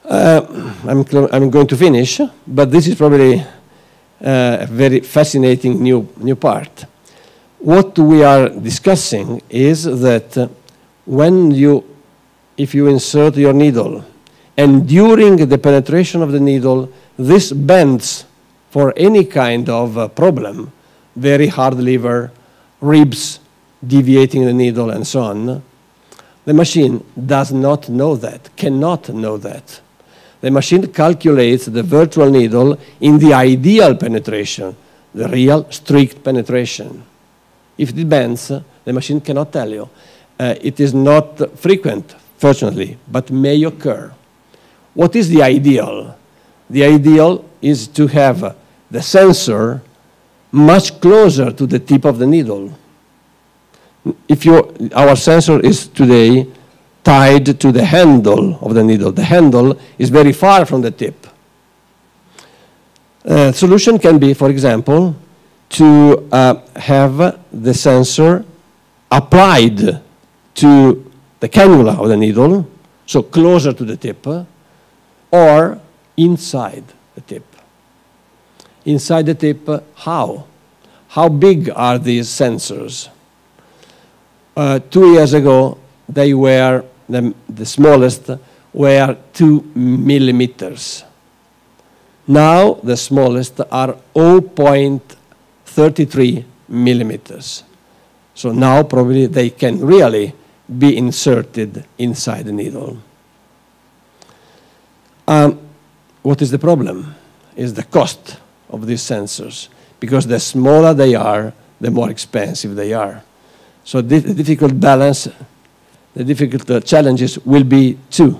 I'm going to finish, but this is probably a very fascinating new part. What we are discussing is that if you insert your needle, and during the penetration of the needle, this bends for any kind of problem, very hard lever, ribs deviating the needle, and so on. The machine does not know that, cannot know that. The machine calculates the virtual needle in the ideal penetration, the real strict penetration. If it bends, the machine cannot tell you. It is not frequent, fortunately, but may occur. What is the ideal? The ideal is to have the sensor much closer to the tip of the needle. Our sensor is today tied to the handle of the needle. The handle is very far from the tip. Solution can be, for example, to have the sensor applied to the cannula of the needle, so closer to the tip, or inside the tip. Inside the tip, how? How big are these sensors? 2 years ago, they were, the smallest were 2 millimeters. Now, the smallest are 0.33 millimeters. So now, probably, they can really be inserted inside the needle. What is the problem? Is the cost of these sensors. Because the smaller they are, the more expensive they are. So the difficult balance, the difficult challenges will be two.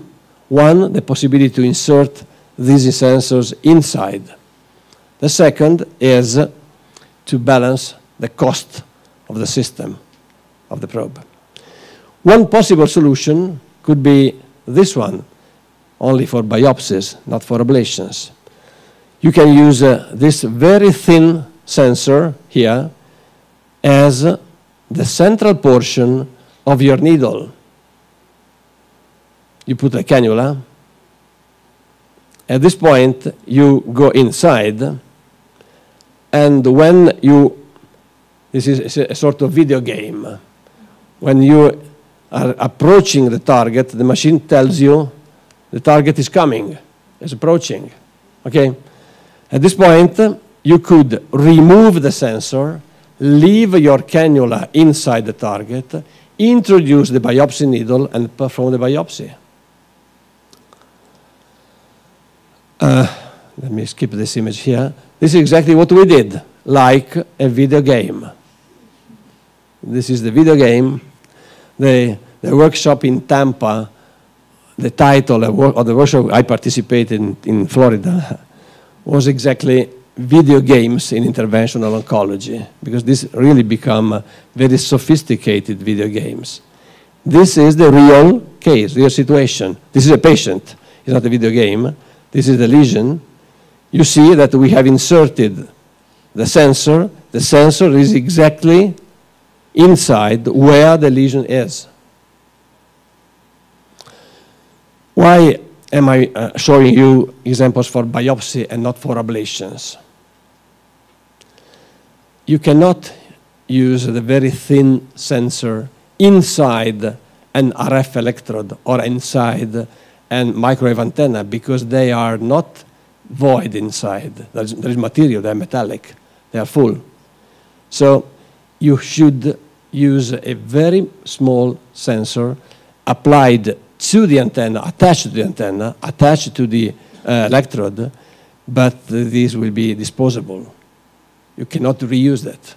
One, the possibility to insert these sensors inside. The second is to balance the cost of the system, of the probe. One possible solution could be this one, only for biopsies, not for ablations. You can use this very thin sensor here as the central portion of your needle. You put a cannula. At this point, you go inside, and when this is a sort of video game. When you are approaching the target, the machine tells you the target is coming, is approaching, okay? At this point, you could remove the sensor, leave your cannula inside the target, introduce the biopsy needle, and perform the biopsy. Let me skip this image here. This is exactly what we did, like a video game. This is the video game. The workshop in Tampa, the title of the workshop I participated in Florida was exactly video games in interventional oncology, because this really become very sophisticated video games. This is the real case, real situation. This is a patient. It's not a video game. This is the lesion. You see that we have inserted the sensor. The sensor is exactly inside where the lesion is. Why am I showing you examples for biopsy and not for ablations? You cannot use the very thin sensor inside an RF electrode or inside a microwave antenna, because they are not void inside. There is material, they are metallic, they are full. So you should use a very small sensor applied to the antenna, attached to the antenna, attached to the electrode, but these will be disposable. You cannot reuse that.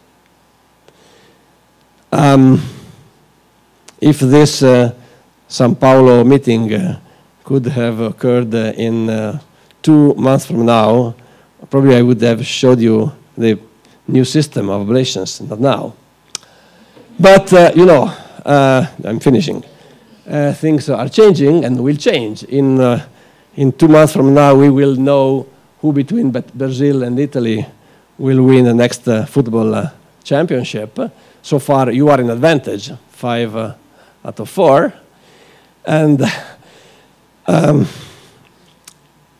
If this São Paulo meeting could have occurred in 2 months from now, probably I would have showed you the new system of ablations, not now. But, you know, I'm finishing. Things are changing and will change. In 2 months from now, we will know who between Brazil and Italy will win the next football championship. So far, you are in advantage, 5 out of 4. And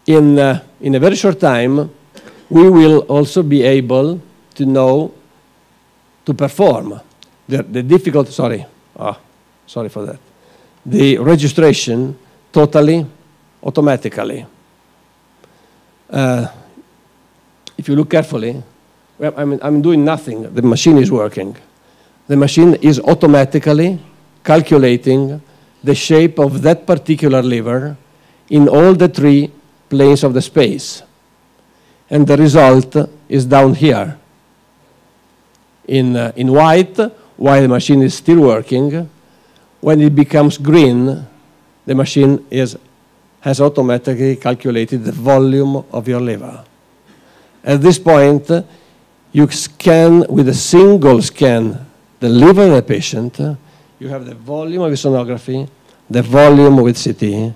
in a very short time, we will also be able to know, to perform the difficult, sorry for that, the registration totally automatically. If you look carefully, well, I'm doing nothing. The machine is working. The machine is automatically calculating the shape of that particular lever in all the 3 planes of the space. And the result is down here in white, while the machine is still working. When it becomes green, the machine has automatically calculated the volume of your lever. At this point, you scan with a single scan the liver of the patient. You have the volume of sonography, the volume with CT.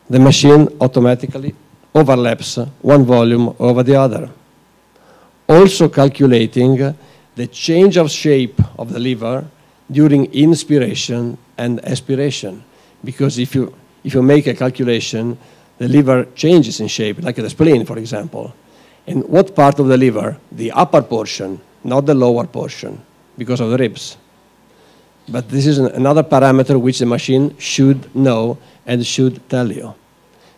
The machine automatically overlaps one volume over the other. Also calculating the change of shape of the liver during inspiration and expiration. Because if you make a calculation, the liver changes in shape, like the spleen, for example. And what part of the liver? The upper portion, not the lower portion, because of the ribs. But this is another parameter which the machine should know and should tell you.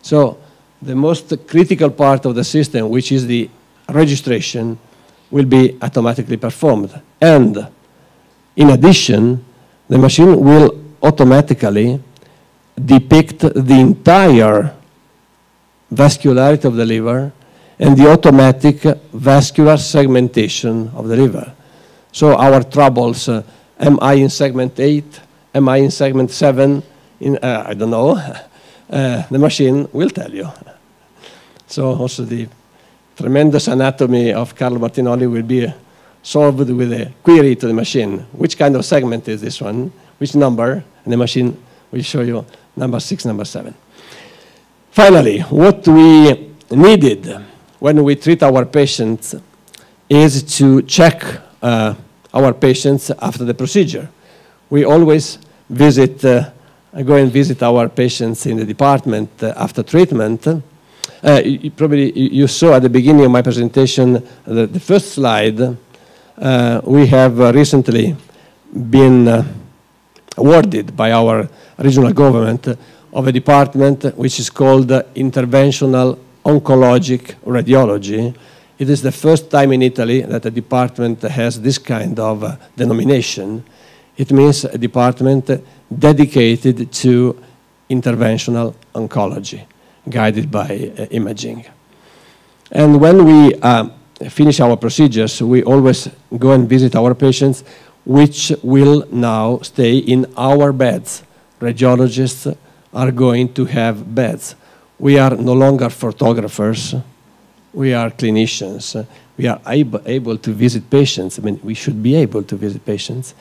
So the most critical part of the system, which is the registration, will be automatically performed. And in addition, the machine will automatically depict the entire vascularity of the liver and the automatic vascular segmentation of the liver. So our troubles, am I in segment 8? Am I in segment 7? I don't know. The machine will tell you. So also the tremendous anatomy of Carlo Martinoli will be solved with a query to the machine. Which kind of segment is this one? Which number? And the machine will show you number 6, number 7. Finally, what we needed when we treat our patients is to check our patients after the procedure. We always visit, go and visit our patients in the department after treatment. You saw at the beginning of my presentation the first slide. We have recently been awarded by our regional government of a department which is called Interventional Oncologic Radiology. It is the first time in Italy that a department has this kind of denomination. It means a department dedicated to interventional oncology, guided by imaging. And when we finish our procedures, we always go and visit our patients, which will now stay in our beds. Radiologists are going to have beds. We are no longer photographers. We are clinicians. We are able to visit patients. I mean, we should be able to visit patients.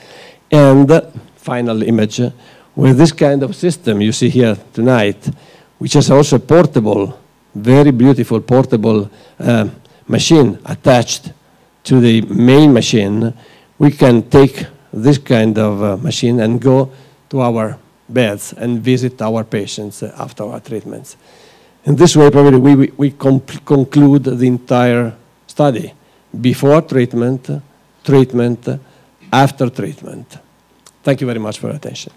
And final image, with this kind of system you see here tonight, which is also a portable, very beautiful portable machine attached to the main machine, we can take this kind of machine and go to our beds and visit our patients after our treatments. In this way, probably we conclude the entire study. Before treatment, treatment, after treatment. Thank you very much for your attention.